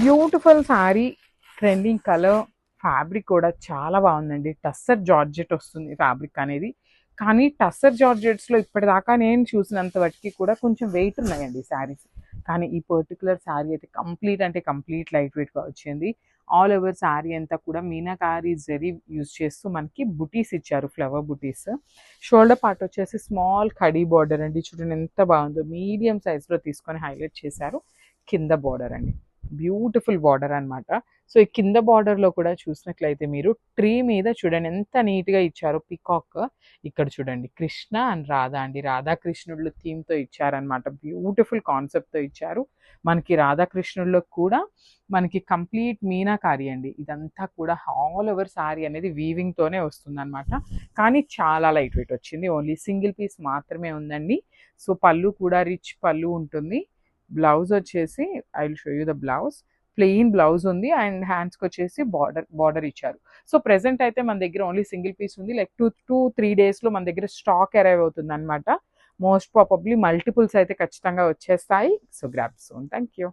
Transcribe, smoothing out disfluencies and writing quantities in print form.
Beautiful sari, trending colour, fabric కూడా చాలా బాగుందండి. టస్సర్ జార్జెట్ వస్తుంది ఫ్యాబ్రిక్ అనేది. కానీ టస్సర్ జార్జెట్స్లో ఇప్పటిదాకా నేను చూసినంత వాటికి కూడా కొంచెం వెయిట్ ఉన్నాయండి శారీస్. కానీ ఈ పర్టికులర్ శారీ అయితే కంప్లీట్ అంటే కంప్లీట్ లైట్ వెయిట్గా వచ్చింది. ఆల్ ఓవర్ శారీ అంతా కూడా మీనాకారి జరీ యూజ్ చేస్తూ మనకి బుటీస్ ఇచ్చారు, ఫ్లవర్ బుటీస్. షోల్డర్ పార్ట్ వచ్చేసి స్మాల్ కడీ బార్డర్ అండి. చూడండి ఎంత బాగుందో, మీడియం సైజ్లో తీసుకొని హైలైట్ చేశారు. కింద బార్డర్ అండి, బ్యూటిఫుల్ బార్డర్ అనమాట. సో ఈ కింద బార్డర్లో కూడా చూసినట్లయితే మీరు ట్రీ మీద చూడండి ఎంత నీట్గా ఇచ్చారో పికాక్. ఇక్కడ చూడండి కృష్ణ అండ్ రాధా అండి, రాధాకృష్ణుళ్ళు థీమ్తో ఇచ్చారనమాట. బ్యూటిఫుల్ కాన్సెప్ట్తో ఇచ్చారు. మనకి రాధాకృష్ణుల్లో కూడా మనకి కంప్లీట్ మీనాకారి అండి. ఇదంతా కూడా ఆల్ ఓవర్ శారీ అనేది వీవింగ్తోనే వస్తుంది అనమాట. కానీ చాలా లైట్ వెయిట్ వచ్చింది. ఓన్లీ సింగిల్ పీస్ మాత్రమే ఉందండి. సో పళ్ళు కూడా రిచ్ పళ్ళు ఉంటుంది. బ్లౌజ్ వచ్చేసి I will show you the blouse. Plain blouse ఉంది అండ్ హ్యాండ్స్కి వచ్చేసి బార్డర్ ఇచ్చారు. సో ప్రెసెంట్ అయితే మన దగ్గర ఓన్లీ సింగిల్ పీస్ ఉంది. లైక్ 2-3 డేస్లో మన దగ్గర స్టాక్ అరైవ్ అవుతుంది అనమాట. మోస్ట్ ప్రాబబ్లీ మల్టిపుల్స్ అయితే ఖచ్చితంగా వచ్చేస్తాయి. So grab soon. Thank you.